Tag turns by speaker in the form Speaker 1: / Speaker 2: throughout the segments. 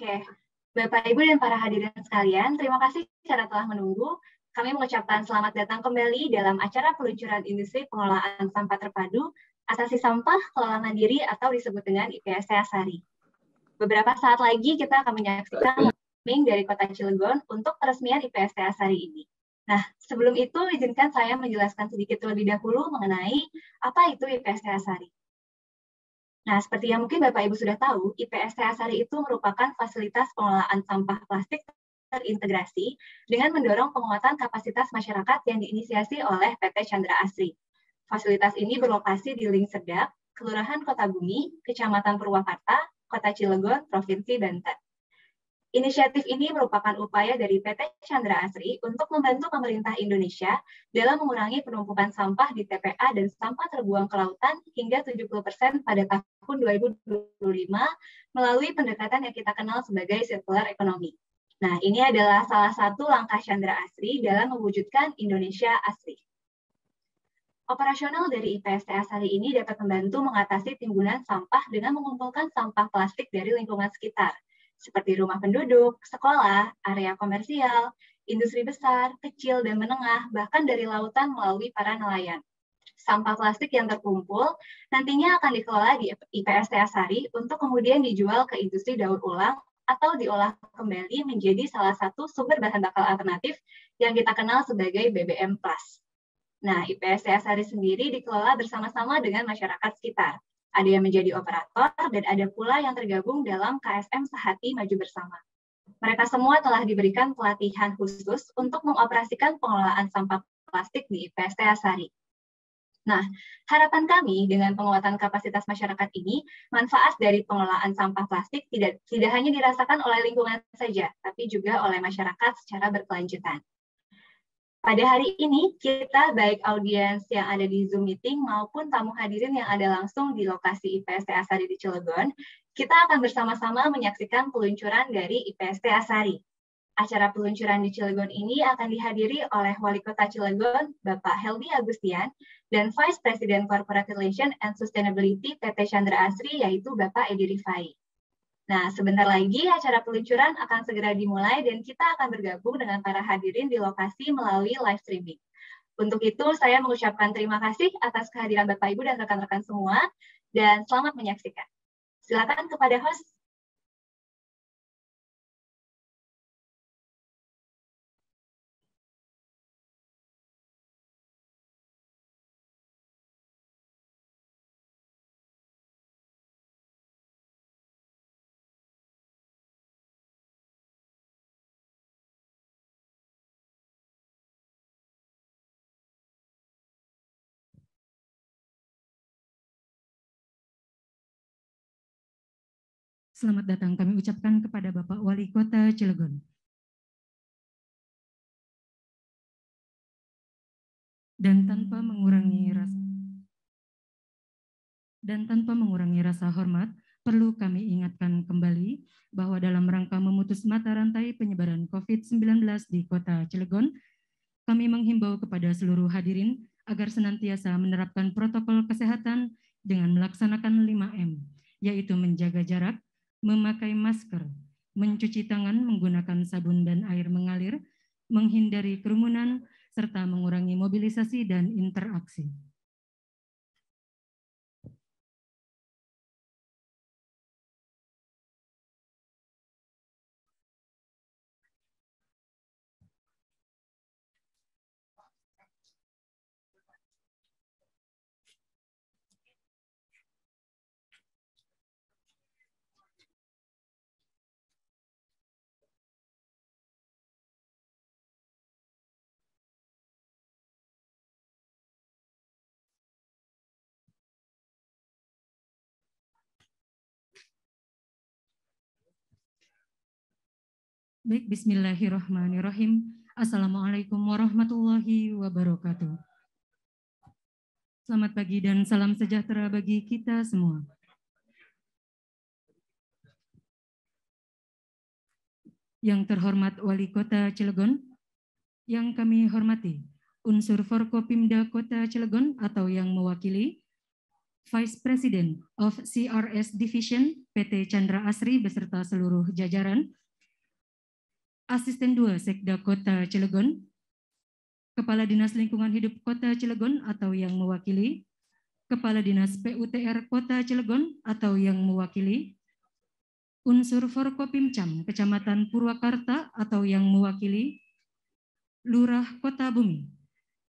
Speaker 1: Oke, Bapak, Ibu, dan para hadirin sekalian, terima kasih karena telah menunggu. Kami mengucapkan selamat datang kembali dalam acara peluncuran industri pengelolaan sampah terpadu, atasi sampah, kelola mandiri, atau disebut dengan IPST Asari. Beberapa saat lagi kita akan menyaksikan launching dari Kota Cilegon untuk peresmian IPST Asari ini. Nah, sebelum itu izinkan saya menjelaskan sedikit terlebih dahulu mengenai apa itu IPST Asari. Nah, seperti yang mungkin Bapak Ibu sudah tahu, IPST Asari itu merupakan fasilitas pengelolaan sampah plastik terintegrasi dengan mendorong penguatan kapasitas masyarakat yang diinisiasi oleh PT Chandra Asri. Fasilitas ini berlokasi di Ling Sedap, Kelurahan Kota Bumi, Kecamatan Purwakarta, Kota Cilegon, Provinsi Banten. Inisiatif ini merupakan upaya dari PT Chandra Asri untuk membantu pemerintah Indonesia dalam mengurangi penumpukan sampah di TPA dan sampah terbuang ke lautan hingga 70% pada tahun 2025 melalui pendekatan yang kita kenal sebagai circular economy. Nah, ini adalah salah satu langkah Chandra Asri dalam mewujudkan Indonesia Asri. Operasional dari IPST Asari ini dapat membantu mengatasi timbunan sampah dengan mengumpulkan sampah plastik dari lingkungan sekitar, seperti rumah penduduk, sekolah, area komersial, industri besar, kecil, dan menengah, bahkan dari lautan melalui para nelayan. Sampah plastik yang terkumpul nantinya akan dikelola di IPST Asari untuk kemudian dijual ke industri daur ulang atau diolah kembali menjadi salah satu sumber bahan bakar alternatif yang kita kenal sebagai BBM+. Nah, IPST Asari sendiri dikelola bersama-sama dengan masyarakat sekitar. Ada yang menjadi operator dan ada pula yang tergabung dalam KSM Sehati Maju Bersama. Mereka semua telah diberikan pelatihan khusus untuk mengoperasikan pengelolaan sampah plastik di IPST Asari. Nah, harapan kami dengan penguatan kapasitas masyarakat ini, manfaat dari pengelolaan sampah plastik tidak hanya dirasakan oleh lingkungan saja, tapi juga oleh masyarakat secara berkelanjutan. Pada hari ini, kita baik audiens yang ada di Zoom meeting maupun tamu hadirin yang ada langsung di lokasi IPST Asari di Cilegon, kita akan bersama-sama menyaksikan peluncuran dari IPST Asari. Acara peluncuran di Cilegon ini akan dihadiri oleh Wali Kota Cilegon, Bapak Helmi Agustian, dan Vice President Corporate Relations and Sustainability PT Chandra Asri, yaitu Bapak Edi Rifai. Nah, sebentar lagi acara peluncuran akan segera dimulai dan kita akan bergabung dengan para hadirin di lokasi melalui live streaming. Untuk itu, saya mengucapkan terima kasih atas kehadiran Bapak, Ibu, dan rekan-rekan semua, dan selamat menyaksikan. Silakan kepada host.
Speaker 2: Selamat datang kami ucapkan kepada Bapak Wali Kota Cilegon. Dan tanpa mengurangi rasa hormat, perlu kami ingatkan kembali bahwa dalam rangka memutus mata rantai penyebaran COVID-19 di Kota Cilegon, kami menghimbau kepada seluruh hadirin agar senantiasa menerapkan protokol kesehatan dengan melaksanakan 5M, yaitu menjaga jarak, memakai masker, mencuci tangan menggunakan sabun dan air mengalir, menghindari kerumunan, serta mengurangi mobilisasi dan interaksi. Baik, bismillahirrahmanirrahim. Assalamualaikum warahmatullahi wabarakatuh. Selamat pagi dan salam sejahtera bagi kita semua. Yang terhormat Wali Kota Cilegon, yang kami hormati unsur Forkopimda Kota Cilegon atau yang mewakili, Vice President of CRS Division PT Chandra Asri beserta seluruh jajaran, Asisten 2 Sekda Kota Cilegon, Kepala Dinas Lingkungan Hidup Kota Cilegon atau yang mewakili, Kepala Dinas PUTR Kota Cilegon atau yang mewakili, unsur Forkopimcam Kecamatan Purwakarta atau yang mewakili, Lurah Kota Bumi,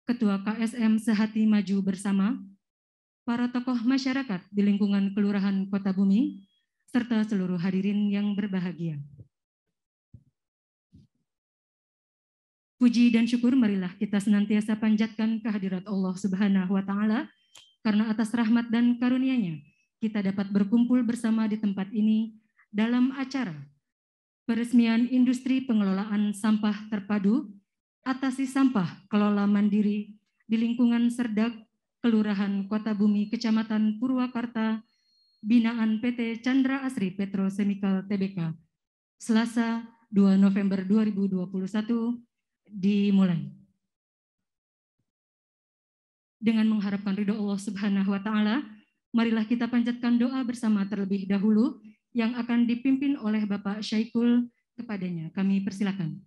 Speaker 2: Ketua KSM Sehati Maju Bersama, para tokoh masyarakat di lingkungan Kelurahan Kota Bumi, serta seluruh hadirin yang berbahagia. Puji dan syukur marilah kita senantiasa panjatkan kehadirat Allah Subhanahu wa Ta'ala, karena atas rahmat dan karunia-Nya kita dapat berkumpul bersama di tempat ini dalam acara peresmian industri pengelolaan sampah terpadu, atasi sampah kelola mandiri di lingkungan Serdak, Kelurahan Kota Bumi, Kecamatan Purwakarta, binaan PT Chandra Asri Petrochemical Tbk, Selasa 2 November 2021 dimulai. Dengan mengharapkan ridho Allah Subhanahu wa Ta'ala, marilah kita panjatkan doa bersama terlebih dahulu yang akan dipimpin oleh Bapak Syaikul kepadanya. Kami persilakan.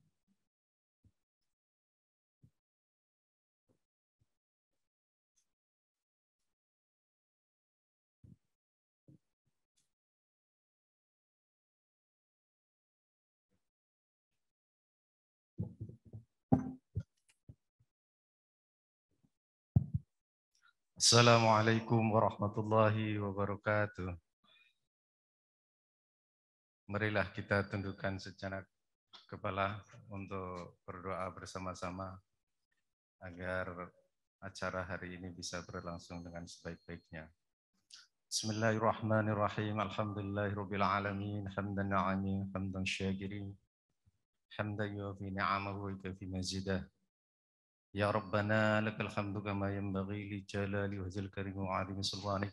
Speaker 3: Assalamualaikum warahmatullahi wabarakatuh. Marilah kita tundukkan sejenak kepala untuk berdoa bersama-sama agar acara hari ini bisa berlangsung dengan sebaik-baiknya. Bismillahirrahmanirrahim. Alhamdulillahirabbil alamin. Hamdan na'amin, hamdan syakirin. Hamdan yuwafi ni'amahu wa yukafi mazidah. Ya Rabbana lakal hamdu kama yanbaghi li jalali wajhil karim wa 'azimi sultanik.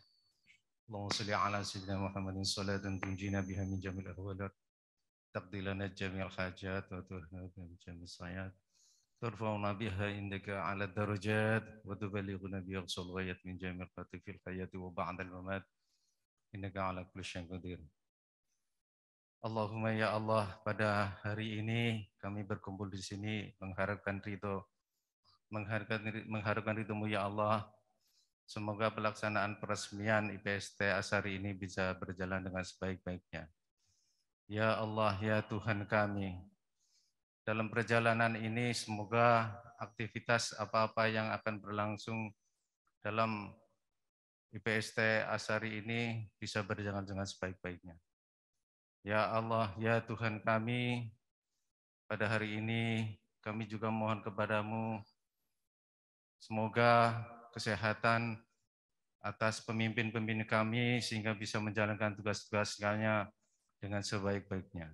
Speaker 3: Allahumma shalli ala sayyidina Muhammadin salatan tunjina biha min jamil ahwalat, taqdi lana jami'al hajat wa tuhna bi jami'is sayat, turfa'una biha indaka 'ala darajat wa tuballighuna biha aqsal ghayat min jami'il fil hayati wa ba'da al-mamat, innaka 'ala kulli syai'in qadir. Allahumma ya Allah, pada hari ini kami berkumpul di sini mengharapkan ridho-Mu ya Allah. Semoga pelaksanaan peresmian IPST Asari ini bisa berjalan dengan sebaik-baiknya. Ya Allah, ya Tuhan kami, dalam perjalanan ini semoga aktivitas apa-apa yang akan berlangsung dalam IPST Asari ini bisa berjalan dengan sebaik-baiknya. Ya Allah, ya Tuhan kami, pada hari ini kami juga mohon kepadamu, semoga kesehatan atas pemimpin-pemimpin kami sehingga bisa menjalankan tugas-tugasnya dengan sebaik-baiknya.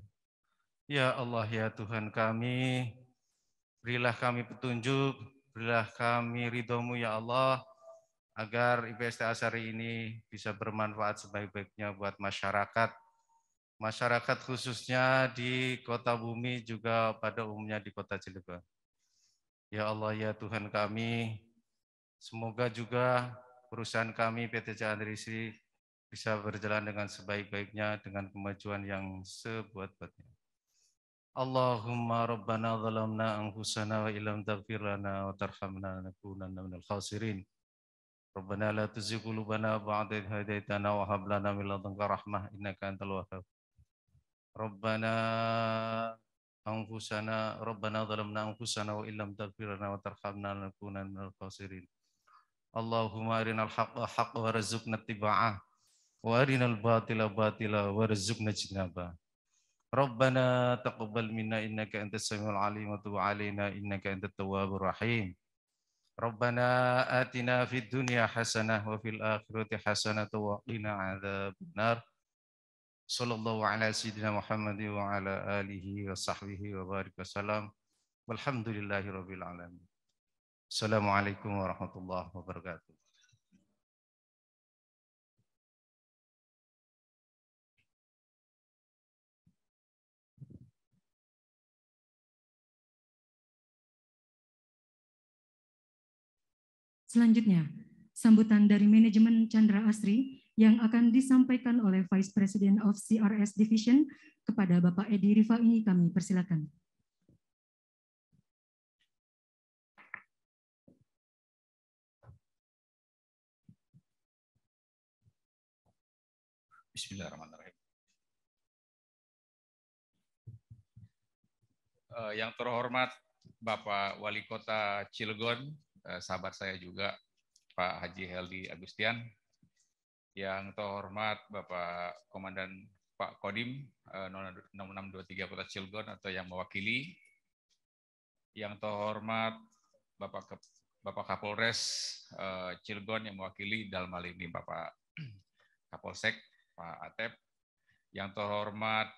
Speaker 3: Ya Allah, ya Tuhan kami, berilah kami petunjuk, berilah kami ridho-Mu ya Allah, agar IPST Asari ini bisa bermanfaat sebaik-baiknya buat masyarakat khususnya di Kota Bumi, juga pada umumnya di Kota Cilegon. Ya Allah, ya Tuhan kami, semoga juga perusahaan kami PT Chandra Asri bisa berjalan dengan sebaik-baiknya dengan kemajuan yang sebuat-buatnya. Allahumma rabbana zalamna anfusana wa illam taghfir lana wa tarhamna lanakunanna minal khasirin. Rabbana la tuzigh qulubana ba'da idh hadaytana wa hab lana min ladunka rahmah innaka antal wahhab. Rabbana zalamna anfusana wa illam taghfir lana wa tarhamna lanakunanna minal khasirin. Allahumma arinal haqqa haqqa warzuqna ittiba'ah wa arinal batila batila warzuqna ijtinabah. Rabbana taqabbal minna innaka antas samiul alim wa tub alaina innaka antat tawwabur rahim. Rabbana atina fid dunya hasanah wa fil akhirati hasanah wa qina adzabannar. Sallallahu ala sayyidina Muhammad wa ala alihi wa sahbihi wa barik wasallam. Walhamdulillahi rabbil alamin. Assalamualaikum warahmatullahi wabarakatuh.
Speaker 2: Selanjutnya, sambutan dari manajemen Chandra Asri yang akan disampaikan oleh Vice President of CRS Division kepada Bapak Edi Rifai, kami persilakan.
Speaker 4: Bismillahirrahmanirrahim. Yang terhormat Bapak Wali Kota Cilegon, sahabat saya juga Pak Haji Heldi Agustian, yang terhormat Bapak Komandan Pak Kodim 6623 Kota Cilegon atau yang mewakili, yang terhormat Bapak Kapolres Cilegon yang mewakili dalam hal ini Bapak Kapolsek Pak Atep, yang terhormat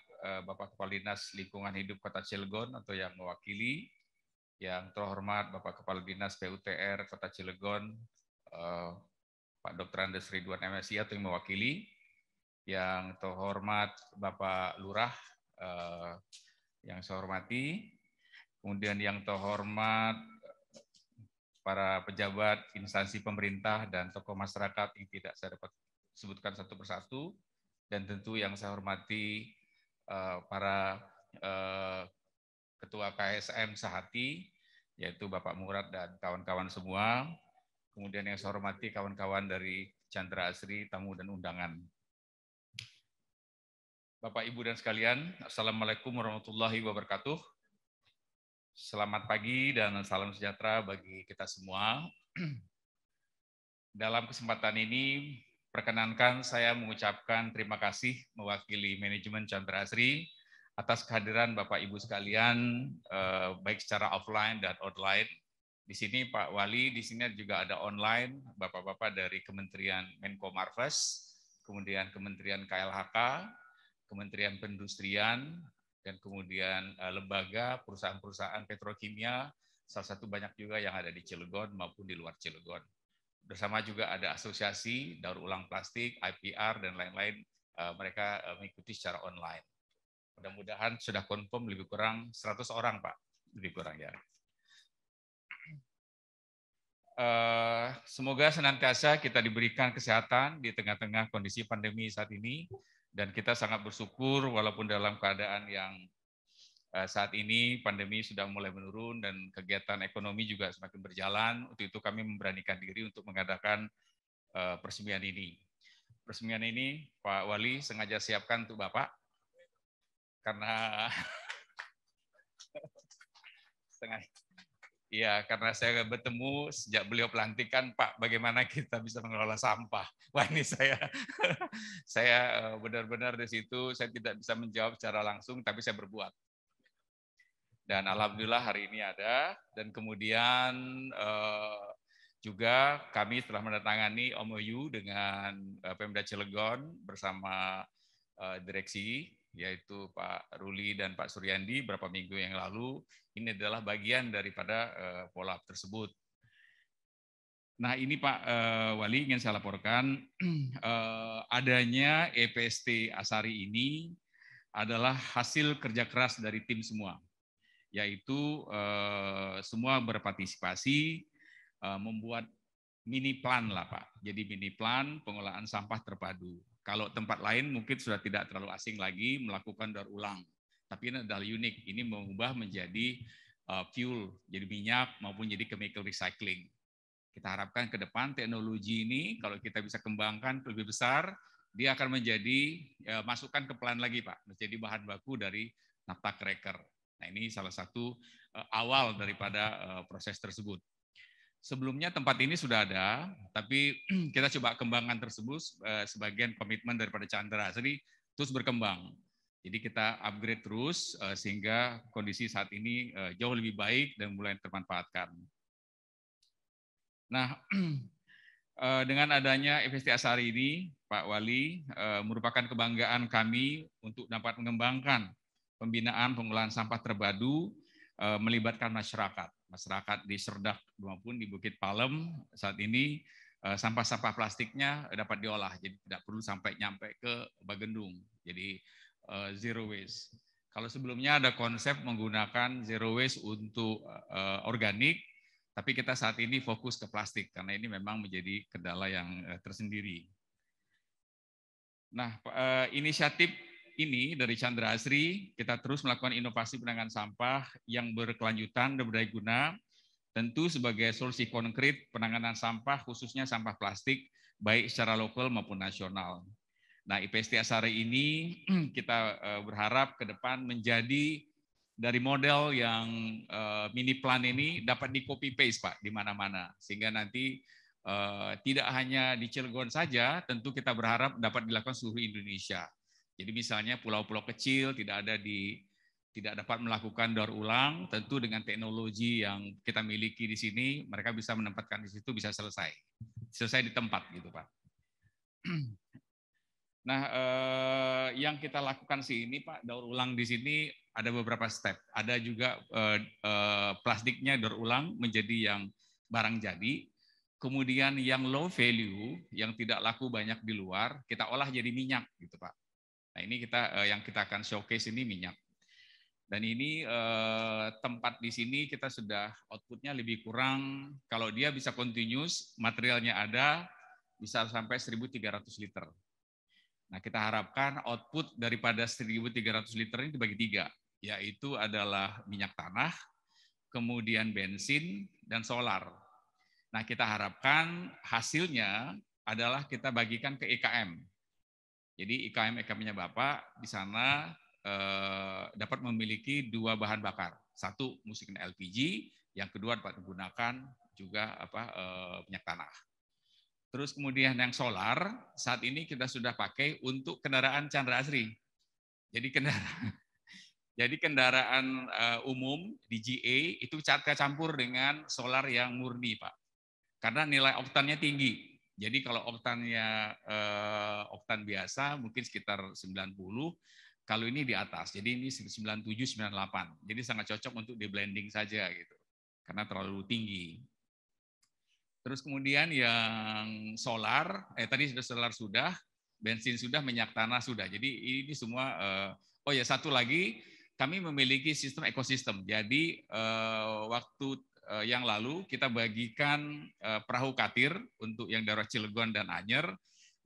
Speaker 4: Bapak Kepala Dinas Lingkungan Hidup Kota Cilegon atau yang mewakili, yang terhormat Bapak Kepala Dinas PUTR Kota Cilegon, Pak Dr. Andes Ridwan MSI atau yang mewakili, yang terhormat Bapak Lurah yang saya hormati, kemudian yang terhormat para pejabat instansi pemerintah dan tokoh masyarakat yang tidak saya dapat sebutkan satu persatu, dan tentu yang saya hormati para Ketua KSM Sahati, yaitu Bapak Murad dan kawan-kawan semua. Kemudian yang saya hormati kawan-kawan dari Chandra Asri, tamu dan undangan. Bapak, Ibu, dan sekalian, Assalamualaikum warahmatullahi wabarakatuh. Selamat pagi dan salam sejahtera bagi kita semua. Dalam kesempatan ini, perkenankan saya mengucapkan terima kasih mewakili manajemen Chandra Asri atas kehadiran Bapak Ibu sekalian, baik secara offline dan online. Di sini Pak Wali, di sini juga ada online Bapak-Bapak dari Kementerian Menko Marves, kemudian Kementerian KLHK, Kementerian Perindustrian, dan kemudian lembaga, perusahaan-perusahaan petrokimia, salah satu banyak juga yang ada di Cilegon maupun di luar Cilegon. Bersama juga ada asosiasi daur ulang plastik, IPR, dan lain-lain, mereka mengikuti secara online. Mudah-mudahan sudah confirm lebih kurang 100 orang, Pak. Lebih kurang ya. Semoga senantiasa kita diberikan kesehatan di tengah-tengah kondisi pandemi saat ini, dan kita sangat bersyukur walaupun dalam keadaan yang saat ini pandemi sudah mulai menurun dan kegiatan ekonomi juga semakin berjalan. Untuk itu kami memberanikan diri untuk mengadakan peresmian ini. Peresmian ini Pak Wali sengaja siapkan untuk Bapak karena karena saya bertemu sejak beliau pelantikan, Pak, bagaimana kita bisa mengelola sampah. Wah, ini saya benar-benar di situ saya tidak bisa menjawab secara langsung, tapi saya berbuat. Dan alhamdulillah hari ini ada, dan kemudian juga kami telah menandatangani MOU dengan Pemda Cilegon bersama direksi, yaitu Pak Ruli dan Pak Suryandi beberapa minggu yang lalu. Ini adalah bagian daripada follow up tersebut. Nah ini Pak Wali ingin saya laporkan, adanya EPST Asari ini adalah hasil kerja keras dari tim semua. Yaitu semua berpartisipasi membuat mini plan lah Pak. Jadi mini plan pengolahan sampah terpadu. Kalau tempat lain mungkin sudah tidak terlalu asing lagi melakukan daur ulang. Tapi ini adalah unik. Ini mengubah menjadi fuel, jadi minyak maupun jadi chemical recycling. Kita harapkan ke depan teknologi ini kalau kita bisa kembangkan lebih besar, dia akan menjadi masukkan ke plan lagi Pak, menjadi bahan baku dari naphtha cracker. Nah ini salah satu awal daripada proses tersebut. Sebelumnya tempat ini sudah ada, tapi kita coba kembangkan tersebut sebagian komitmen daripada Chandra Asri terus berkembang. Jadi kita upgrade terus sehingga kondisi saat ini jauh lebih baik dan mulai termanfaatkan. Nah, dengan adanya EPST Asari ini, Pak Wali, merupakan kebanggaan kami untuk dapat mengembangkan pembinaan pengolahan sampah terpadu melibatkan masyarakat di Serdak maupun di Bukit Palem. Saat ini sampah-sampah plastiknya dapat diolah, jadi tidak perlu sampai nyampe ke Bagendung. Jadi zero waste. Kalau sebelumnya ada konsep menggunakan zero waste untuk organik, Tapi kita saat ini fokus ke plastik karena ini memang menjadi kendala yang tersendiri. Nah, inisiatif ini dari Chandra Asri, kita terus melakukan inovasi penanganan sampah yang berkelanjutan dan berdaya guna, tentu sebagai solusi konkret penanganan sampah, khususnya sampah plastik, baik secara lokal maupun nasional. Nah, IPST Asari ini kita berharap ke depan menjadi dari model yang mini plan ini dapat di copy paste Pak di mana-mana, sehingga nanti tidak hanya di Cilegon saja, tentu kita berharap dapat dilakukan seluruh Indonesia. Jadi misalnya pulau-pulau kecil tidak dapat melakukan daur ulang, tentu dengan teknologi yang kita miliki di sini, mereka bisa menempatkan di situ, bisa selesai di tempat gitu Pak. Nah, yang kita lakukan sini Pak, daur ulang di sini ada beberapa step. Ada juga plastiknya daur ulang menjadi yang barang jadi. Kemudian yang low value, yang tidak laku banyak di luar, kita olah jadi minyak gitu Pak. Nah ini yang kita akan showcase ini minyak. Dan ini tempat di sini kita sudah outputnya lebih kurang, kalau dia bisa continuous, materialnya ada, bisa sampai 1.300 liter. Nah, kita harapkan output daripada 1.300 liter ini dibagi 3, yaitu adalah minyak tanah, kemudian bensin, dan solar. Nah, kita harapkan hasilnya adalah kita bagikan ke IKM. Jadi IKM-nya Bapak di sana dapat memiliki 2 bahan bakar. Satu, mungkin LPG, yang kedua dapat menggunakan juga minyak tanah. Terus kemudian yang solar, saat ini kita sudah pakai untuk kendaraan Chandra Asri. Jadi kendaraan umum di GA itu kita campur dengan solar yang murni, Pak. Karena nilai oktannya tinggi. Jadi kalau oktannya oktan biasa mungkin sekitar 90, kalau ini di atas. Jadi ini 97, 98. Jadi sangat cocok untuk di blending saja gitu. Karena terlalu tinggi. Terus kemudian yang solar, tadi sudah, bensin sudah, minyak tanah sudah. Jadi ini semua, satu lagi, kami memiliki sistem ekosistem. Jadi waktu yang lalu kita bagikan perahu katir untuk yang daerah Cilegon dan Anyer.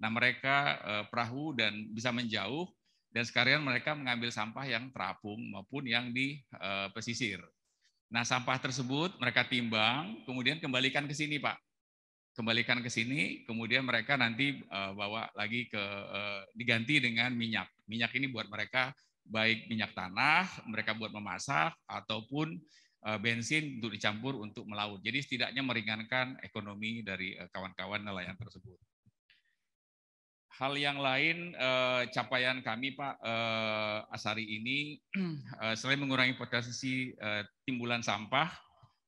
Speaker 4: Nah mereka perahu dan bisa menjauh, dan sekalian mereka mengambil sampah yang terapung maupun yang di pesisir. Nah sampah tersebut mereka timbang, kemudian kembalikan ke sini Pak. Kembalikan ke sini, kemudian mereka nanti bawa lagi diganti dengan minyak. Minyak ini buat mereka baik minyak tanah, mereka buat memasak, ataupun bensin untuk dicampur untuk melaut. Jadi setidaknya meringankan ekonomi dari kawan-kawan nelayan tersebut. Hal yang lain, capaian kami Pak Asari ini, selain mengurangi potensi timbulan sampah,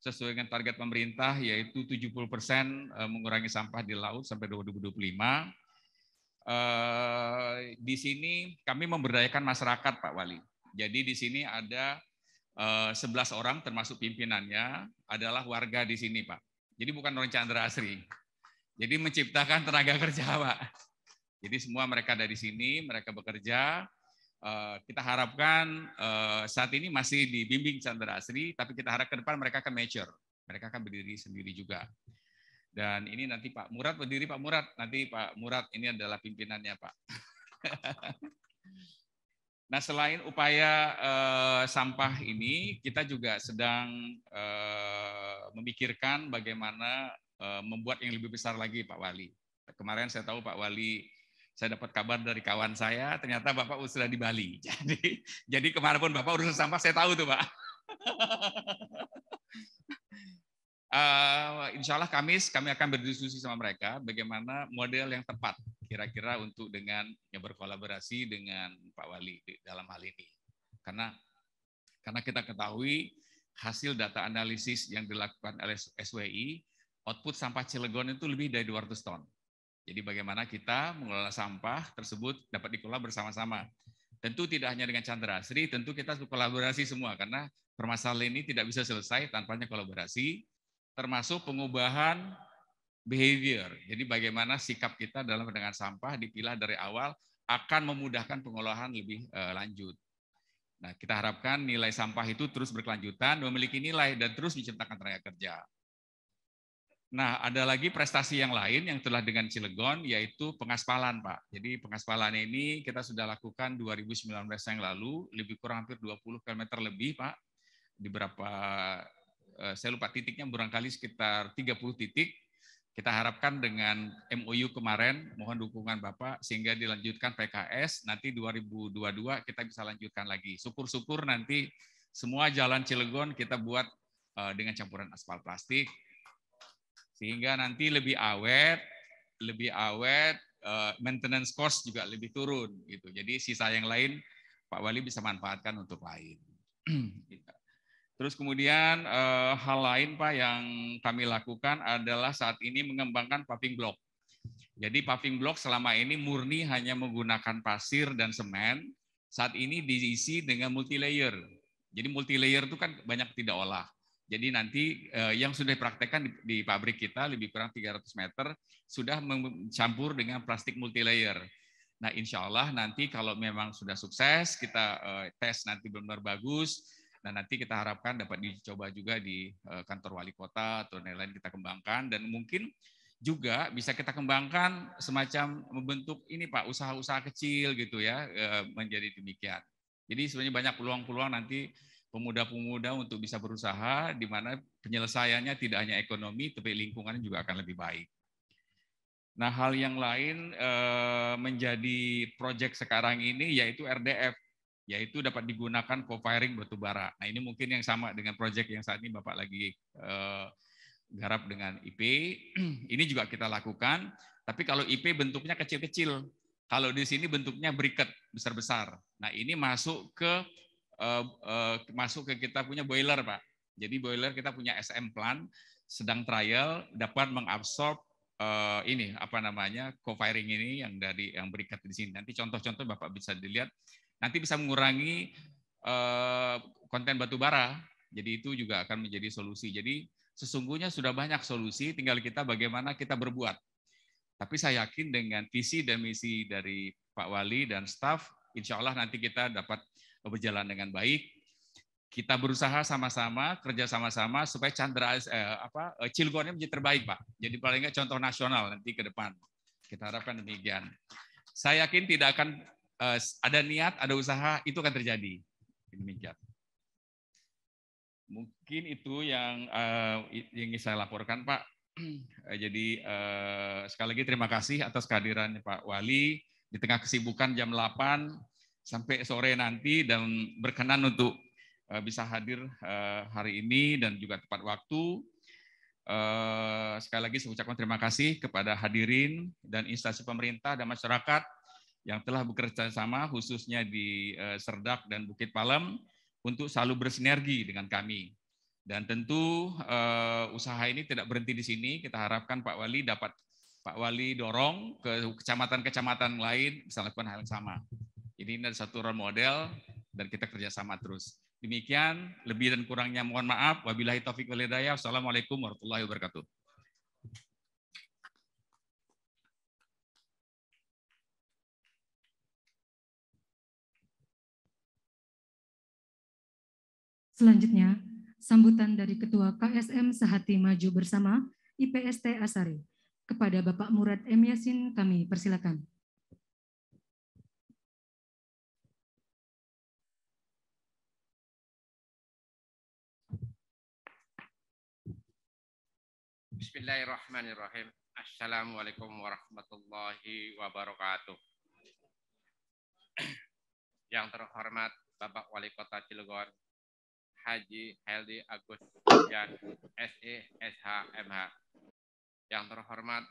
Speaker 4: sesuai dengan target pemerintah yaitu 70% mengurangi sampah di laut sampai 2025. Di sini kami memberdayakan masyarakat Pak Wali. Jadi di sini ada 11 orang termasuk pimpinannya adalah warga di sini Pak. Jadi bukan orang Chandra Asri. Jadi menciptakan tenaga kerja Pak. Jadi semua mereka ada di sini, mereka bekerja. Kita harapkan saat ini masih dibimbing Chandra Asri, tapi kita harap ke depan mereka akan mature, mereka akan berdiri sendiri juga. Dan ini nanti Pak Murad berdiri, Pak Murad, nanti Pak Murad ini adalah pimpinannya Pak. Nah selain upaya sampah ini, kita juga sedang memikirkan bagaimana membuat yang lebih besar lagi Pak Wali. Kemarin saya tahu Pak Wali, saya dapat kabar dari kawan saya, ternyata Bapak sudah di Bali. Jadi kemanapun Bapak urusan sampah, saya tahu tuh Pak. Insya Allah Kamis kami akan berdiskusi sama mereka bagaimana model yang tepat kira-kira untuk dengan berkolaborasi dengan Pak Wali dalam hal ini. Karena kita ketahui hasil data analisis yang dilakukan oleh SWI, output sampah Cilegon itu lebih dari 200 ton. Jadi bagaimana kita mengelola sampah tersebut dapat dikelola bersama-sama. Tentu tidak hanya dengan Chandra Asri, tentu kita berkolaborasi semua karena permasalahan ini tidak bisa selesai tanpa kolaborasi, termasuk pengubahan behavior. Jadi bagaimana sikap kita dalam penanganan sampah dipilah dari awal akan memudahkan pengolahan lebih lanjut. Nah, kita harapkan nilai sampah itu terus berkelanjutan, memiliki nilai dan terus menciptakan tenaga kerja. Nah, ada lagi prestasi yang lain yang telah dengan Cilegon, yaitu pengaspalan, Pak. Jadi pengaspalan ini kita sudah lakukan 2019 yang lalu, lebih kurang hampir 20 km lebih, Pak. Di beberapa, saya lupa titiknya, barangkali sekitar 30 titik. Kita harapkan dengan MOU kemarin, mohon dukungan Bapak, sehingga dilanjutkan PKS, nanti 2022 kita bisa lanjutkan lagi. Syukur-syukur nanti semua jalan Cilegon kita buat dengan campuran aspal plastik, sehingga nanti lebih awet, maintenance cost juga lebih turun gitu. Jadi sisa yang lain Pak Wali bisa manfaatkan untuk lain. Terus kemudian hal lain Pak yang kami lakukan adalah saat ini mengembangkan paving block. Jadi paving block selama ini murni hanya menggunakan pasir dan semen, saat ini diisi dengan multi layer. Jadi multi layer itu kan banyak tidak olah. Jadi nanti yang sudah dipraktekkan di pabrik kita lebih kurang 300 meter sudah mencampur dengan plastik multilayer. Nah, insya Allah nanti kalau memang sudah sukses, kita tes nanti benar-benar bagus, dan nanti kita harapkan dapat dicoba juga di kantor wali kota atau lain-lain kita kembangkan, dan mungkin juga bisa kita kembangkan semacam membentuk ini Pak, usaha-usaha kecil gitu ya, menjadi demikian. Jadi sebenarnya banyak peluang-peluang nanti pemuda-pemuda untuk bisa berusaha, di mana penyelesaiannya tidak hanya ekonomi, tapi lingkungan juga akan lebih baik. Nah, hal yang lain menjadi proyek sekarang ini yaitu RDF, yaitu dapat digunakan co-firing batubara. Nah, ini mungkin yang sama dengan proyek yang saat ini Bapak lagi garap dengan IP. Ini juga kita lakukan, tapi kalau IP bentuknya kecil-kecil. Kalau di sini bentuknya briket besar-besar. Nah, ini masuk ke kita punya boiler Pak. Jadi boiler kita punya SM plant, sedang trial dapat mengabsorb ini apa namanya co-firing ini yang berikat di sini. Nanti contoh-contoh Bapak bisa dilihat. Nanti bisa mengurangi konten batu bara. Jadi itu juga akan menjadi solusi. Jadi sesungguhnya sudah banyak solusi, tinggal kita bagaimana kita berbuat. Tapi saya yakin dengan visi dan misi dari Pak Wali dan staf, insya Allah nanti kita dapat berjalan dengan baik. Kita berusaha sama-sama, kerja sama-sama supaya Cilegon menjadi terbaik, Pak. Jadi paling nggak contoh nasional nanti ke depan. Kita harapkan demikian. Saya yakin tidak akan ada niat, ada usaha, itu akan terjadi. Demikian. Mungkin itu yang ingin saya laporkan, Pak. Jadi sekali lagi terima kasih atas kehadirannya Pak Wali di tengah kesibukan jam 8 sampai sore nanti, dan berkenan untuk bisa hadir hari ini dan juga tepat waktu. Sekali lagi saya ucapkan terima kasih kepada hadirin dan instansi pemerintah dan masyarakat yang telah bekerja sama, khususnya di Serdak dan Bukit Palem, untuk selalu bersinergi dengan kami. Dan tentu usaha ini tidak berhenti di sini. Kita harapkan Pak Wali dorong ke kecamatan-kecamatan lain bisa lakukan hal yang sama. Jadi ini ada satu role model dan kita kerjasama terus. Demikian, lebih dan kurangnya mohon maaf. Wabillahi taufiq wal hidayah. Wassalamualaikum warahmatullahi wabarakatuh.
Speaker 2: Selanjutnya, sambutan dari Ketua KSM Sehati Maju Bersama IPST Asari. Kepada Bapak Murad M. Yasin kami persilakan.
Speaker 5: Bismillahirrahmanirrahim. Assalamualaikum warahmatullahi wabarakatuh. Yang terhormat Bapak Wali Kota Cilegon, Haji Heldi Agustian, SE, SH, MH. Yang terhormat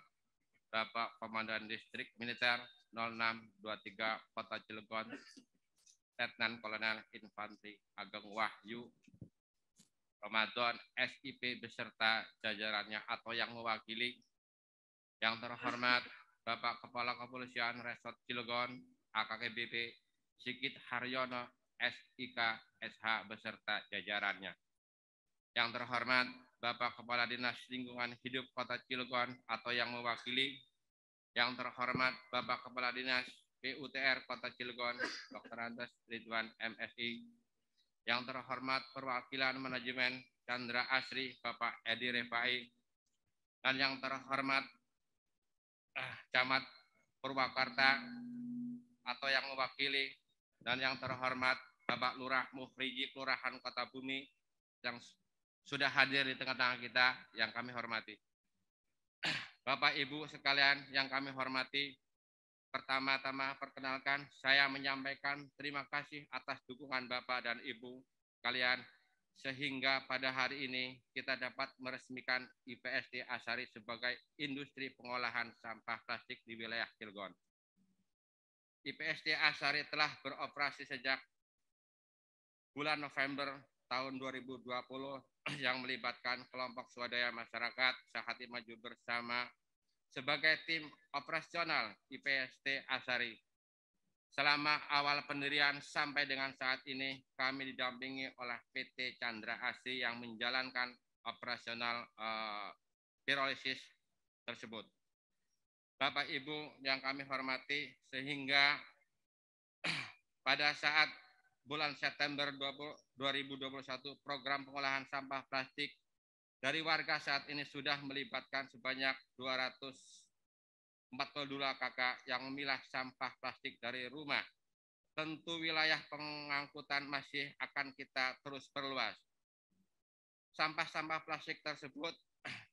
Speaker 5: Bapak Komandan Distrik Militer 0623 Kota Cilegon, Letnan Kolonel Infanteri Ageng Wahyu Ramadan, SIP beserta jajarannya atau yang mewakili. Yang terhormat Bapak Kepala Kepolisian Resort Cilegon, AKBP Sigit Haryono, SIK, SH beserta jajarannya. Yang terhormat Bapak Kepala Dinas Lingkungan Hidup Kota Cilegon atau yang mewakili. Yang terhormat Bapak Kepala Dinas PUTR Kota Cilegon, Dr. Andes Ridwan MSI. Yang terhormat perwakilan manajemen Chandra Asri Bapak Edi Refai, dan yang terhormat Camat Purwakarta atau yang mewakili, dan yang terhormat Bapak Lurah Muhriji Kelurahan Kota Bumi yang sudah hadir di tengah-tengah kita yang kami hormati. Bapak Ibu sekalian yang kami hormati, pertama-tama perkenalkan saya menyampaikan terima kasih atas dukungan Bapak dan Ibu kalian sehingga pada hari ini kita dapat meresmikan IPSD Asari sebagai industri pengolahan sampah plastik di wilayah Cilegon. IPSD Asari telah beroperasi sejak bulan November tahun 2020 yang melibatkan kelompok swadaya masyarakat Sehati Maju Bersama sebagai tim operasional IPSD Asari. Selama awal pendirian sampai dengan saat ini, kami didampingi oleh PT Chandra Asri yang menjalankan operasional pirolisis tersebut. Bapak Ibu yang kami hormati, sehingga pada saat bulan September 2021, program pengolahan sampah plastik dari warga saat ini sudah melibatkan sebanyak 242 kakak yang memilah sampah plastik dari rumah. Tentu wilayah pengangkutan masih akan kita terus perluas. Sampah-sampah plastik tersebut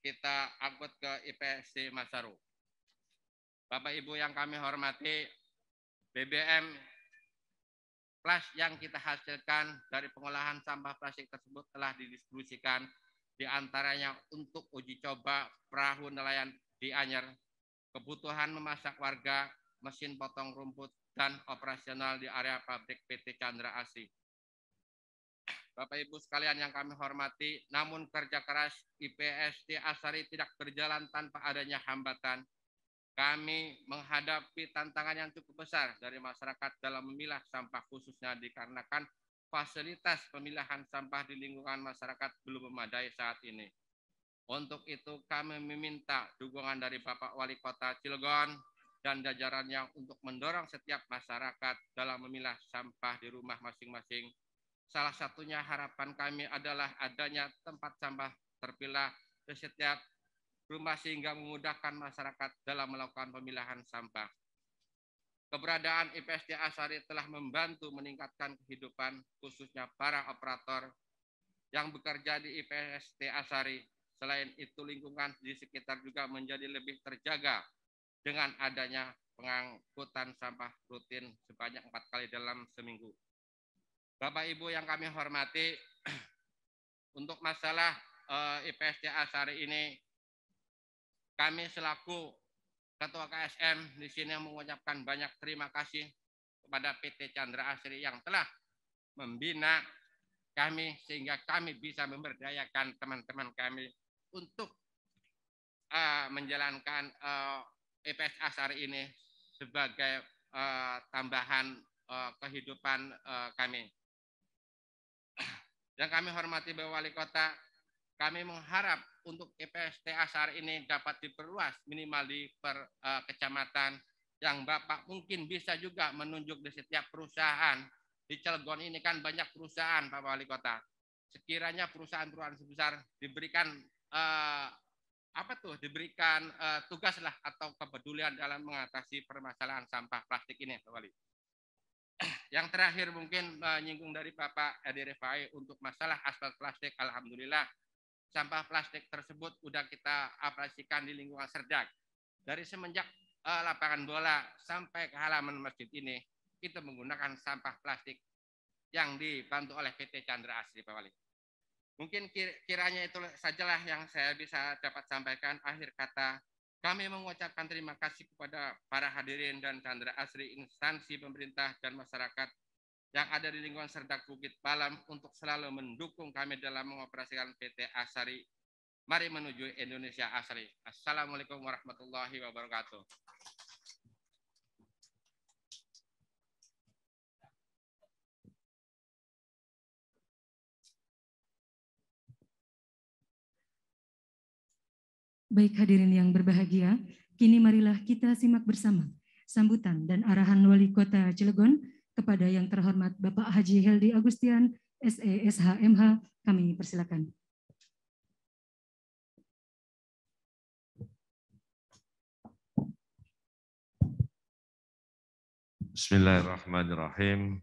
Speaker 5: kita angkut ke IPSD Masaru. Bapak Ibu yang kami hormati, BBM plus yang kita hasilkan dari pengolahan sampah plastik tersebut telah didistribusikan diantaranya untuk uji coba perahu nelayan di Anyer, kebutuhan memasak warga, mesin potong rumput, dan operasional di area pabrik PT Chandra Asri. Bapak Ibu sekalian yang kami hormati, namun kerja keras IPSD Asari tidak berjalan tanpa adanya hambatan. Kami menghadapi tantangan yang cukup besar dari masyarakat dalam memilah sampah, khususnya dikarenakan fasilitas pemilahan sampah di lingkungan masyarakat belum memadai saat ini. Untuk itu kami meminta dukungan dari Bapak Wali Kota Cilegon dan jajarannya untuk mendorong setiap masyarakat dalam memilah sampah di rumah masing-masing. Salah satunya harapan kami adalah adanya tempat sampah terpilah di setiap rumah sehingga memudahkan masyarakat dalam melakukan pemilahan sampah. Keberadaan IPSD Asari telah membantu meningkatkan kehidupan khususnya para operator yang bekerja di IPSD Asari. Selain itu, lingkungan di sekitar juga menjadi lebih terjaga dengan adanya pengangkutan sampah rutin sebanyak 4 kali dalam seminggu. Bapak Ibu yang kami hormati, untuk masalah IPSD Asari ini, kami selaku Ketua KSM di sini mengucapkan banyak terima kasih kepada PT Chandra Asri yang telah membina kami sehingga kami bisa memberdayakan teman-teman kami untuk menjalankan IPSD Asari ini sebagai tambahan kehidupan kami. Yang kami hormati Bapak Wali Kota, kami mengharap untuk IPSD Asari ini dapat diperluas minimal di kecamatan, yang Bapak mungkin bisa juga menunjuk di setiap perusahaan. Di Cilegon ini kan banyak perusahaan Pak Wali Kota. Sekiranya perusahaan-perusahaan sebesar diberikan diberikan tugas lah atau kepedulian dalam mengatasi permasalahan sampah plastik ini Pak Wali. Yang terakhir mungkin menyinggung dari Bapak Edi Rifai untuk masalah aspal plastik. Alhamdulillah sampah plastik tersebut sudah kita aplikasikan di lingkungan Serdak. Dari semenjak lapangan bola sampai ke halaman masjid ini, kita menggunakan sampah plastik yang dibantu oleh PT Chandra Asri Pak Wali. Mungkin kiranya itu sajalah yang saya bisa dapat sampaikan. Akhir kata, kami mengucapkan terima kasih kepada para hadirin dan Chandra Asri, instansi pemerintah dan masyarakat yang ada di lingkungan Serdak Bukit Balam untuk selalu mendukung kami dalam mengoperasikan PT Asari. Mari menuju Indonesia Asri. Assalamualaikum warahmatullahi wabarakatuh.
Speaker 2: Baik hadirin yang berbahagia, kini marilah kita simak bersama sambutan dan arahan Wali Kota Cilegon kepada yang terhormat Bapak Haji Heldi Agustian, SE SH MH, kami persilakan.
Speaker 6: Bismillahirrahmanirrahim.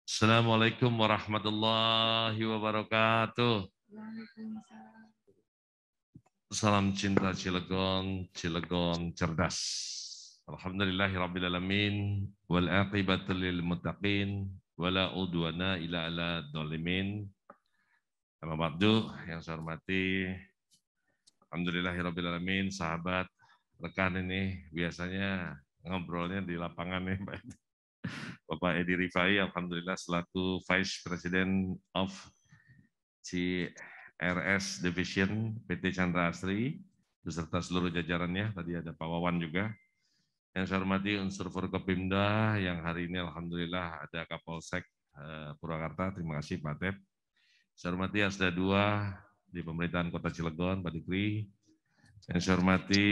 Speaker 6: Assalamualaikum warahmatullahi wabarakatuh. Salam cinta Cilegon, Cilegon cerdas. Alhamdulillahirrabbilalamin, wal aqibatu lil muttaqin, wala udwana illa ala dzalimin. Amma ba'du, yang saya hormati, alhamdulillahirrabbilalamin, sahabat, rekan ini biasanya ngobrolnya di lapangan nih, Bapak Edi Rifai, alhamdulillah selaku Vice President of CRS Division PT Chandra Asri, beserta seluruh jajarannya, tadi ada Pak Wawan juga. Yang saya hormati unsur Forkopimda yang hari ini alhamdulillah ada Kapolsek Purwakarta, terima kasih Pak Tep. Saya hormati Asda 2 di pemerintahan Kota Cilegon, Pak Dikri. Yang saya hormati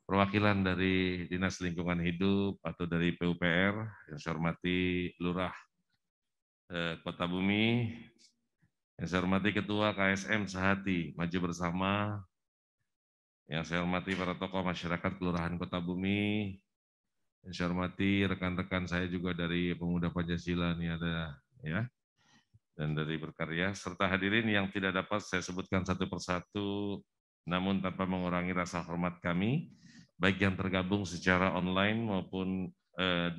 Speaker 6: perwakilan dari Dinas Lingkungan Hidup atau dari PUPR, yang saya hormati Lurah Kota Bumi, yang saya hormati Ketua KSM Sehati, Maju Bersama, yang saya hormati para tokoh masyarakat Kelurahan Kota Bumi, yang saya hormati rekan-rekan saya juga dari Pemuda Pancasila, ini ada ya, dan dari Berkarya, serta hadirin yang tidak dapat saya sebutkan satu persatu, namun tanpa mengurangi rasa hormat kami, baik yang tergabung secara online maupun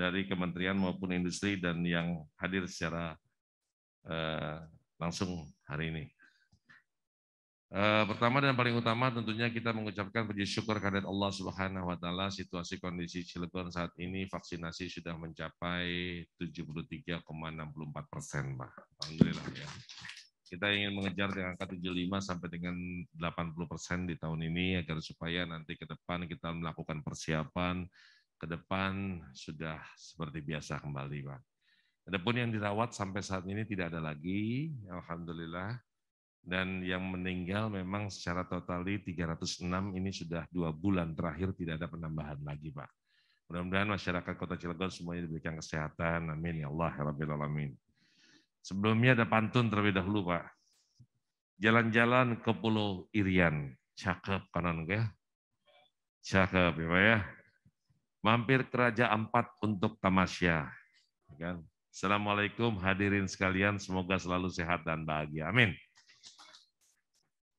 Speaker 6: dari kementerian maupun industri dan yang hadir secara langsung hari ini. Pertama dan paling utama tentunya kita mengucapkan puji syukur kehadirat Allah Subhanahu wa taala. Situasi kondisi Cilegon saat ini vaksinasi sudah mencapai 73,64%, Pak. Alhamdulillah ya. Kita ingin mengejar dengan angka 75 sampai dengan 80% di tahun ini agar supaya nanti ke depan kita melakukan persiapan ke depan sudah seperti biasa kembali, Pak. Adapun yang dirawat sampai saat ini tidak ada lagi, alhamdulillah. Dan yang meninggal memang secara totali 306, ini sudah 2 bulan terakhir tidak ada penambahan lagi, Pak. Mudah-mudahan masyarakat Kota Cilegon semuanya diberikan kesehatan, amin ya Allah ya Rabbil Alamin. Sebelumnya ada pantun terlebih dahulu, Pak. Jalan-jalan ke Pulau Irian, cakep kanan ya, cakep ya Pak ya. Mampir ke Raja Ampat untuk tamasya. Kan? Assalamualaikum hadirin sekalian, semoga selalu sehat dan bahagia, amin.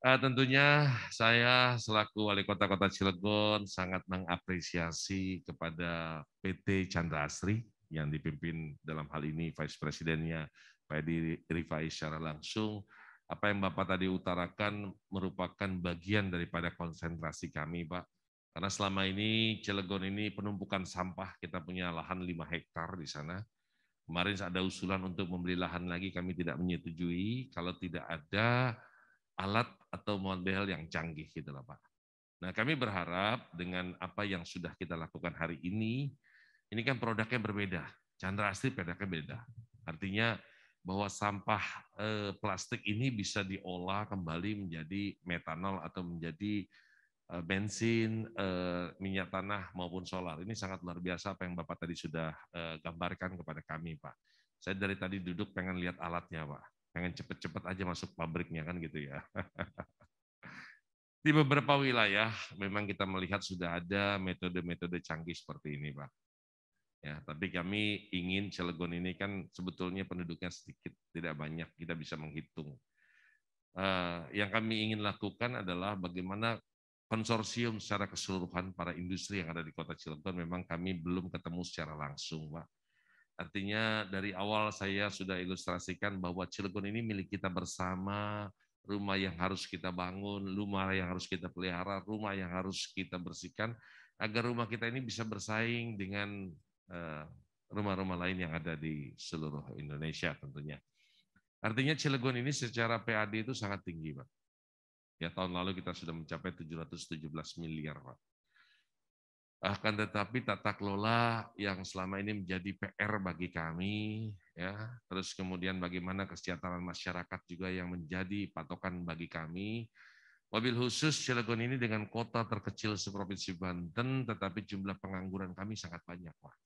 Speaker 6: Tentunya saya selaku Wali Kota Kota Cilegon sangat mengapresiasi kepada PT Chandra Asri yang dipimpin dalam hal ini Vice Presidennya Pak Edi Rifai secara langsung. Apa yang Bapak tadi utarakan merupakan bagian daripada konsentrasi kami, Pak. Karena selama ini Cilegon ini penumpukan sampah, kita punya lahan 5 hektar di sana. Kemarin ada usulan untuk membeli lahan lagi, kami tidak menyetujui kalau tidak ada alat atau model yang canggih gitu lah Pak. Nah kami berharap dengan apa yang sudah kita lakukan hari ini kan produknya berbeda. Chandra Asri produknya beda. Artinya bahwa sampah plastik ini bisa diolah kembali menjadi metanol atau menjadi bensin, minyak tanah maupun solar. Ini sangat luar biasa apa yang Bapak tadi sudah gambarkan kepada kami Pak. Saya dari tadi duduk pengen lihat alatnya Pak. Pengen cepet-cepet aja masuk pabriknya kan gitu ya. Di beberapa wilayah memang kita melihat sudah ada metode-metode canggih seperti ini, Pak. Ya, tapi kami ingin Cilegon ini kan sebetulnya penduduknya sedikit, tidak banyak, kita bisa menghitung. Yang kami ingin lakukan adalah bagaimana konsorsium secara keseluruhan para industri yang ada di Kota Cilegon memang kami belum ketemu secara langsung, Pak. Artinya dari awal saya sudah ilustrasikan bahwa Cilegon ini milik kita bersama, rumah yang harus kita bangun, rumah yang harus kita pelihara, rumah yang harus kita bersihkan, agar rumah kita ini bisa bersaing dengan rumah-rumah lain yang ada di seluruh Indonesia tentunya. Artinya Cilegon ini secara PAD itu sangat tinggi, Pak. Ya, tahun lalu kita sudah mencapai 717 miliar, Pak. Akan tetapi tata kelola yang selama ini menjadi PR bagi kami, ya, terus kemudian bagaimana kesejahteraan masyarakat juga yang menjadi patokan bagi kami. Wabil khusus Cilegon ini dengan kota terkecil seprovinsi Banten, tetapi jumlah pengangguran kami sangat banyak, Pak.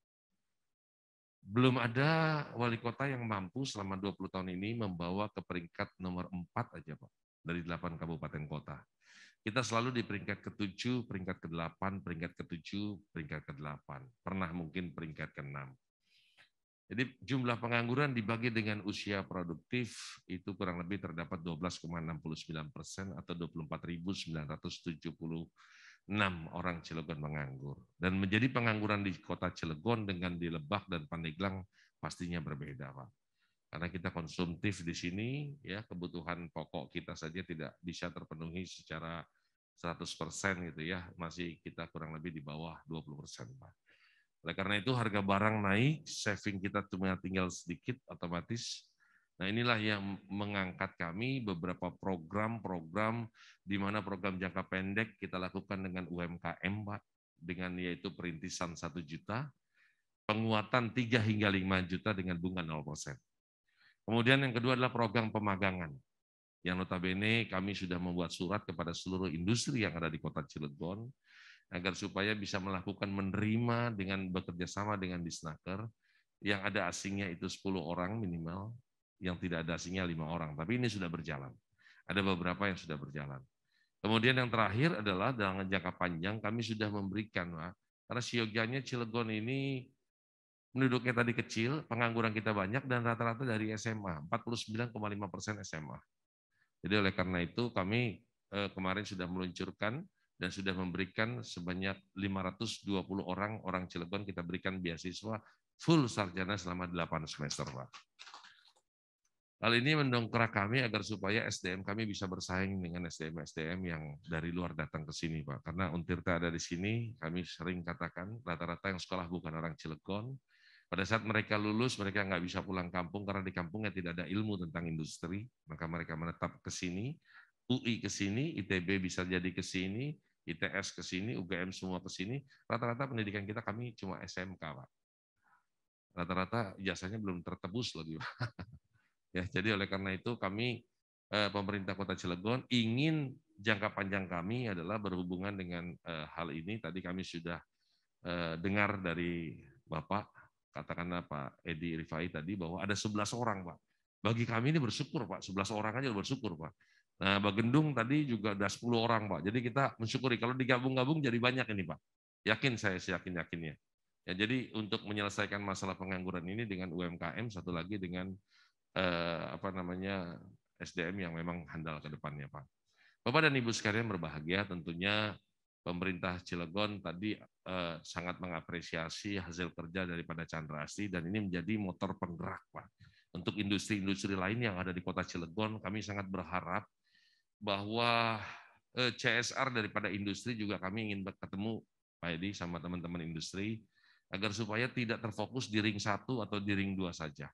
Speaker 6: Belum ada wali kota yang mampu selama 20 tahun ini membawa ke peringkat nomor 4 aja, Pak, dari 8 kabupaten kota. kita selalu di peringkat ke-7, peringkat ke-8, peringkat ke-7, peringkat ke-8. Pernah mungkin peringkat ke-6. Jadi jumlah pengangguran dibagi dengan usia produktif itu kurang lebih terdapat 12,69% atau 24.976 orang Cilegon menganggur. Dan menjadi pengangguran di kota Cilegon dengan di Lebak dan Pandeglang pastinya berbeda, Pak. Karena kita konsumtif di sini, ya kebutuhan pokok kita saja tidak bisa terpenuhi secara 100% gitu ya, masih kita kurang lebih di bawah 20%, Pak. Oleh karena itu harga barang naik, saving kita cuma tinggal sedikit otomatis. Nah inilah yang mengangkat kami beberapa program-program di mana program jangka pendek kita lakukan dengan UMKM, Pak, dengan yaitu perintisan 1 juta, penguatan 3 hingga 5 juta dengan bunga 0%. Kemudian yang kedua adalah program pemagangan. Yang notabene kami sudah membuat surat kepada seluruh industri yang ada di Kota Cilegon agar supaya bisa melakukan menerima dengan bekerja sama dengan Disnaker yang ada asingnya itu 10 orang minimal, yang tidak ada asingnya 5 orang. Tapi ini sudah berjalan. Ada beberapa yang sudah berjalan. Kemudian yang terakhir adalah dalam jangka panjang kami sudah memberikan, Pak, karena siogianya Cilegon ini penduduknya tadi kecil, pengangguran kita banyak, dan rata-rata dari SMA, 49,5% SMA. Jadi oleh karena itu kami kemarin sudah meluncurkan dan sudah memberikan sebanyak 520 orang Cilegon kita berikan beasiswa full sarjana selama 8 semester, Pak. Hal ini mendongkrak kami agar supaya SDM kami bisa bersaing dengan SDM-SDM yang dari luar datang ke sini, Pak. Karena Untirta ada di sini, kami sering katakan rata-rata yang sekolah bukan orang Cilegon. Pada saat mereka lulus, mereka nggak bisa pulang kampung karena di kampungnya tidak ada ilmu tentang industri, maka mereka menetap ke sini, UI ke sini, ITB bisa jadi ke sini, ITS ke sini, UGM semua ke sini. Rata-rata pendidikan kita kami cuma SMK, Pak. Rata-rata jasanya belum tertebus lagi, Pak. Ya, jadi oleh karena itu kami pemerintah Kota Cilegon ingin jangka panjang kami adalah berhubungan dengan hal ini. Tadi kami sudah dengar dari Bapak, katakanlah Pak Edi Rifai tadi bahwa ada 11 orang, Pak. Bagi kami ini bersyukur, Pak. 11 orang aja bersyukur, Pak. Nah, Bagendung tadi juga ada 10 orang, Pak. Jadi kita mensyukuri. Kalau digabung-gabung jadi banyak ini, Pak. Yakin saya, yakin-yakinnya. Ya, jadi untuk menyelesaikan masalah pengangguran ini dengan UMKM, satu lagi dengan SDM yang memang handal ke depannya, Pak. Bapak dan Ibu sekalian berbahagia, tentunya pemerintah Cilegon tadi sangat mengapresiasi hasil kerja daripada Chandra Asri dan ini menjadi motor penggerak, Pak. Untuk industri-industri lain yang ada di Kota Cilegon, kami sangat berharap bahwa CSR daripada industri juga kami ingin ketemu Pak Edi sama teman-teman industri agar supaya tidak terfokus di ring 1 atau di ring 2 saja.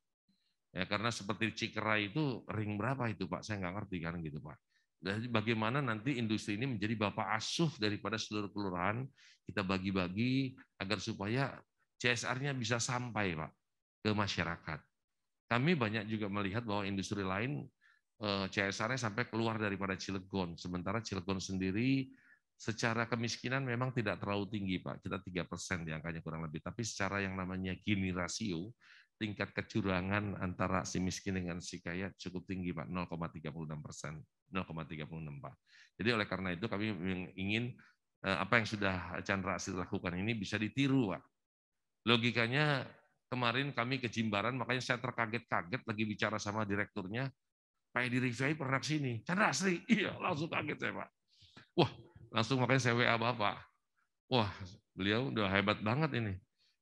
Speaker 6: Ya, karena seperti Cikera itu ring berapa itu, Pak? Saya nggak ngerti kan gitu, Pak. Jadi bagaimana nanti industri ini menjadi bapak asuh daripada seluruh kelurahan, kita bagi-bagi agar supaya CSR-nya bisa sampai, Pak, ke masyarakat. Kami banyak juga melihat bahwa industri lain CSR-nya sampai keluar daripada Cilegon. Sementara Cilegon sendiri secara kemiskinan memang tidak terlalu tinggi, Pak. Kita 3% di angkanya kurang lebih. Tapi secara yang namanya Gini rasio, tingkat kecurangan antara si miskin dengan si kaya cukup tinggi, Pak, 0,36%, 0,36, Pak. Jadi oleh karena itu kami ingin apa yang sudah Chandra Asri lakukan ini bisa ditiru, Pak. Logikanya kemarin kami ke Jimbaran, makanya saya terkaget-kaget lagi bicara sama direkturnya, Pak Edi Rifai pernah ke sini, Chandra Asri, iya langsung kaget saya, Pak. Wah, langsung makanya saya WA Bapak. Wah, beliau udah hebat banget ini.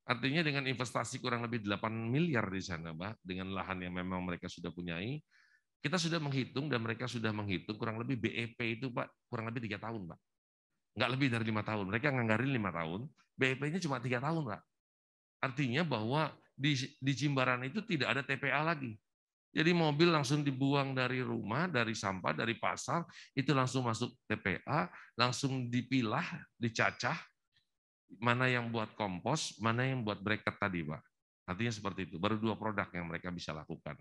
Speaker 6: Artinya dengan investasi kurang lebih 8 miliar di sana, Pak, dengan lahan yang memang mereka sudah punyai, kita sudah menghitung dan mereka sudah menghitung kurang lebih BEP itu, Pak, kurang lebih 3 tahun, Pak. Nggak lebih dari 5 tahun. Mereka nganggarin 5 tahun, BEP-nya cuma 3 tahun, Pak. Artinya bahwa di Jimbaran itu tidak ada TPA lagi. Jadi mobil langsung dibuang dari rumah, dari sampah, dari pasar, itu langsung masuk TPA, langsung dipilah, dicacah, mana yang buat kompos, mana yang buat bracket tadi, Pak. Artinya seperti itu. Baru 2 produk yang mereka bisa lakukan.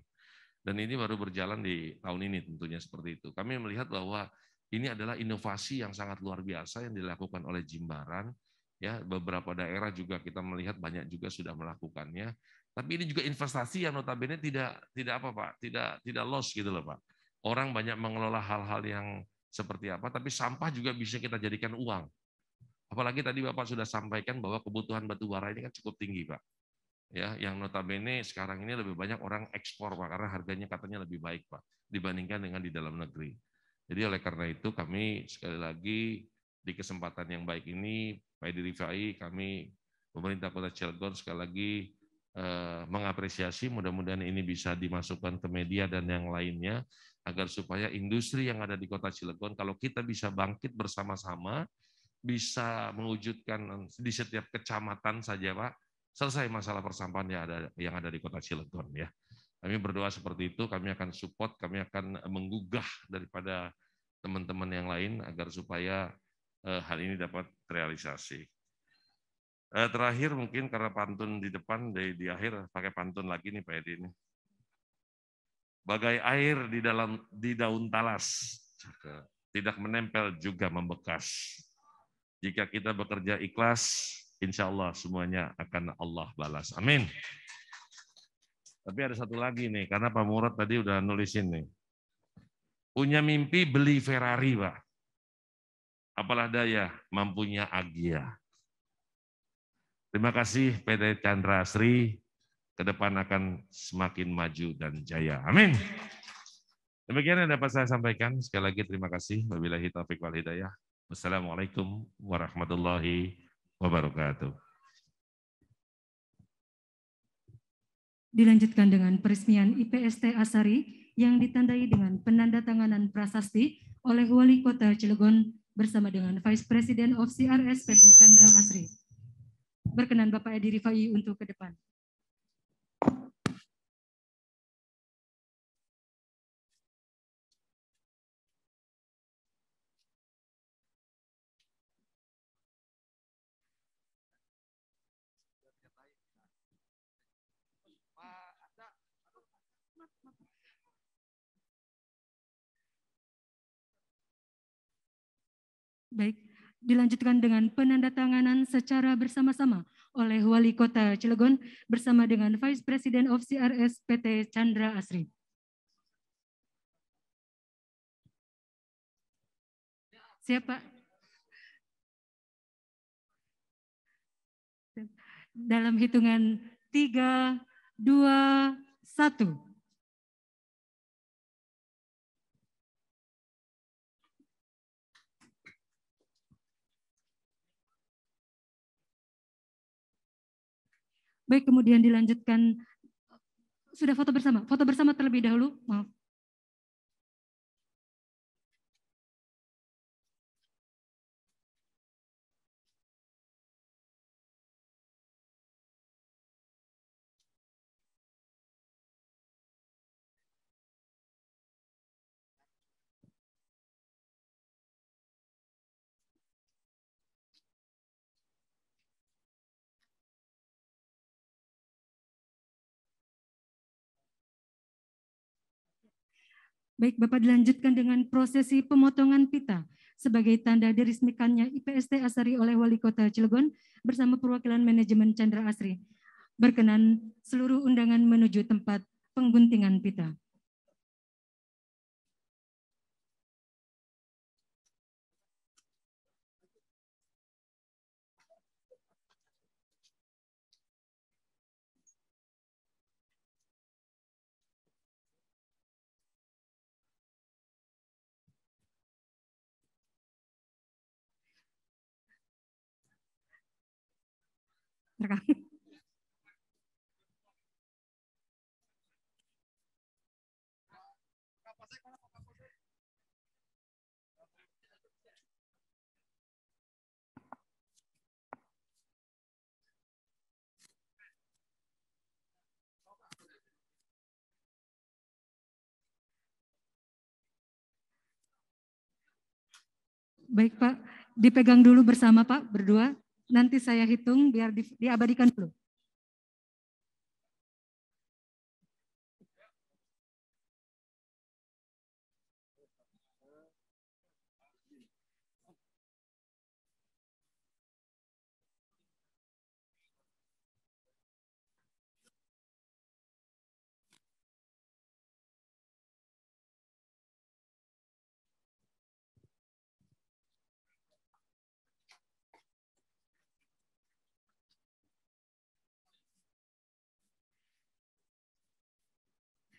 Speaker 6: Dan ini baru berjalan di tahun ini tentunya seperti itu. Kami melihat bahwa ini adalah inovasi yang sangat luar biasa yang dilakukan oleh Jimbaran. Ya, beberapa daerah juga kita melihat banyak juga sudah melakukannya. Tapi ini juga investasi yang notabene tidak apa, Pak, tidak loss gitu loh, Pak. Orang banyak mengelola hal-hal yang seperti apa, tapi sampah juga bisa kita jadikan uang. Apalagi tadi Bapak sudah sampaikan bahwa kebutuhan batu bara ini kan cukup tinggi, Pak. Ya, yang notabene sekarang ini lebih banyak orang ekspor, Pak, karena harganya katanya lebih baik, Pak, dibandingkan dengan di dalam negeri. Jadi oleh karena itu kami sekali lagi di kesempatan yang baik ini, Pak Edi Rifai, kami pemerintah Kota Cilegon sekali lagi mengapresiasi, mudah-mudahan ini bisa dimasukkan ke media dan yang lainnya, agar supaya industri yang ada di Kota Cilegon, kalau kita bisa bangkit bersama-sama, bisa mewujudkan di setiap kecamatan saja, Pak, selesai masalah persampahan yang ada di Kota Cilegon, ya. Kami berdoa seperti itu, kami akan support, kami akan menggugah daripada teman-teman yang lain agar supaya hal ini dapat terrealisasi. Terakhir mungkin karena pantun di depan, di akhir pakai pantun lagi nih Pak Edi ini. Bagai air di daun talas, tidak menempel juga membekas. Jika kita bekerja ikhlas, insya Allah semuanya akan Allah balas. Amin. Tapi ada satu lagi nih, karena Pak Murad tadi udah nulisin nih. Punya mimpi beli Ferrari, Pak. Apalah daya, mampunya Agia. Terima kasih PT Chandra Asri, ke depan akan semakin maju dan jaya. Amin. Demikian yang dapat saya sampaikan. Sekali lagi terima kasih. Wabillahi taufiq wal hidayah. Wassalamualaikum warahmatullahi wabarakatuh.
Speaker 2: Dilanjutkan dengan peresmian IPST Asari yang ditandai dengan penandatanganan prasasti oleh Wali Kota Cilegon bersama dengan Vice President of CRS PT Chandra Asri. Berkenan Bapak Edi Rifai untuk ke depan. Baik, dilanjutkan dengan penandatanganan secara bersama-sama oleh Wali Kota Cilegon bersama dengan Vice President of CRS PT Chandra Asri. Siapa? Dalam hitungan 3, 2, 1. Baik, kemudian dilanjutkan, sudah foto bersama terlebih dahulu, maaf. Baik, Bapak, dilanjutkan dengan prosesi pemotongan pita sebagai tanda diresmikannya IPST Asari oleh Wali Kota Cilegon bersama perwakilan manajemen Chandra Asri. Berkenan seluruh undangan menuju tempat pengguntingan pita. Baik Pak, dipegang dulu bersama Pak, berdua. Nanti saya hitung biar diabadikan dulu.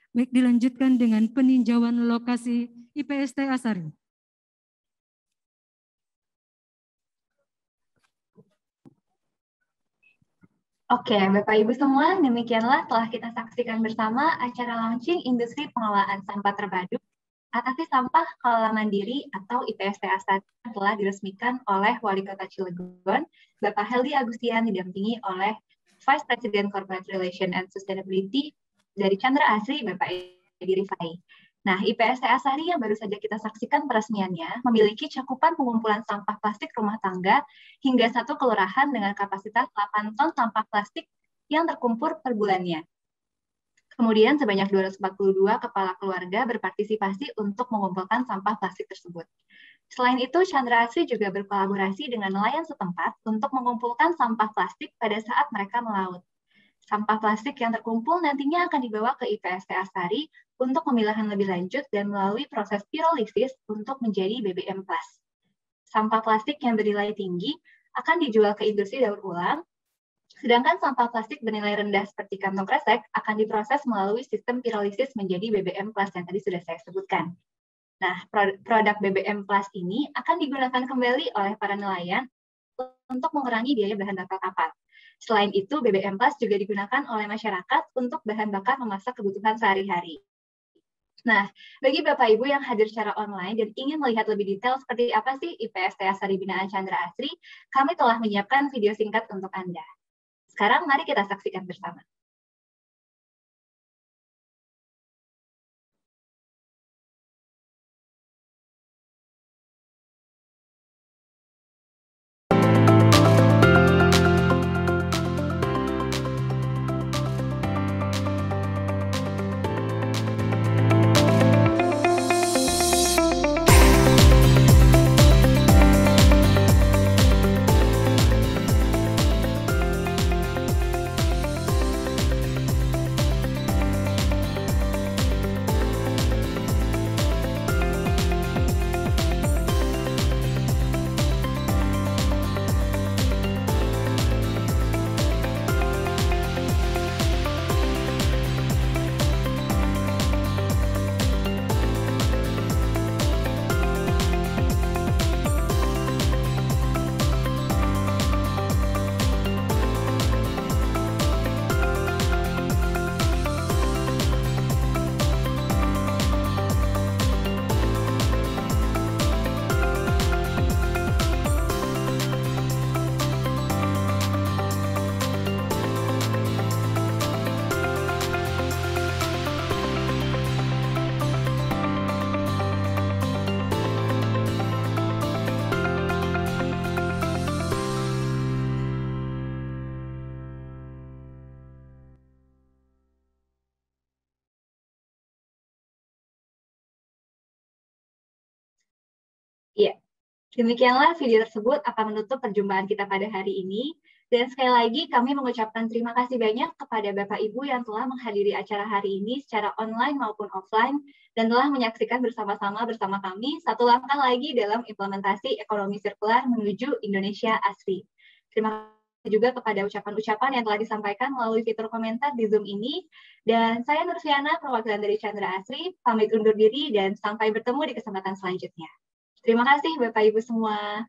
Speaker 2: Baik, dilanjutkan dengan peninjauan lokasi IPST Asari.
Speaker 1: Oke, Bapak Ibu semua, demikianlah telah kita saksikan bersama acara launching industri pengelolaan sampah terpadu atasi sampah kelola mandiri atau IPST Asari yang telah diresmikan oleh Wali Kota Cilegon, Bapak Heldi Agustian, didampingi oleh Vice President Corporate Relation and Sustainability dari Chandra Asri, Bapak Edi Rifai. Nah, IPST Asari yang baru saja kita saksikan peresmiannya memiliki cakupan pengumpulan sampah plastik rumah tangga hingga satu kelurahan dengan kapasitas 8 ton sampah plastik yang terkumpul per bulannya. Kemudian sebanyak 242 kepala keluarga berpartisipasi untuk mengumpulkan sampah plastik tersebut. Selain itu, Chandra Asri juga berkolaborasi dengan nelayan setempat untuk mengumpulkan sampah plastik pada saat mereka melaut. Sampah plastik yang terkumpul nantinya akan dibawa ke IPST Asari untuk pemilahan lebih lanjut dan melalui proses pirolisis untuk menjadi BBM+. Sampah plastik yang bernilai tinggi akan dijual ke industri daur ulang, sedangkan sampah plastik bernilai rendah seperti kantong kresek akan diproses melalui sistem pirolisis menjadi BBM+ yang tadi sudah saya sebutkan. Nah, produk BBM+ ini akan digunakan kembali oleh para nelayan untuk mengurangi biaya bahan bakar kapal. Selain itu, BBM+ juga digunakan oleh masyarakat untuk bahan bakar memasak kebutuhan sehari-hari. Nah, bagi Bapak Ibu yang hadir secara online dan ingin melihat lebih detail seperti apa sih IPST Asari Binaan Chandra Asri, kami telah menyiapkan video singkat untuk Anda. Sekarang mari kita saksikan bersama. Ya, demikianlah video tersebut akan menutup perjumpaan kita pada hari ini. Dan sekali lagi kami mengucapkan terima kasih banyak kepada Bapak Ibu yang telah menghadiri acara hari ini secara online maupun offline dan telah menyaksikan bersama-sama bersama kami satu langkah lagi dalam implementasi ekonomi sirkular menuju Indonesia Asri. Terima kasih juga kepada ucapan-ucapan yang telah disampaikan melalui fitur komentar di Zoom ini. Dan saya Nurfiana, perwakilan dari Chandra Asri, pamit undur diri dan sampai bertemu di kesempatan selanjutnya. Terima kasih Bapak Ibu semua.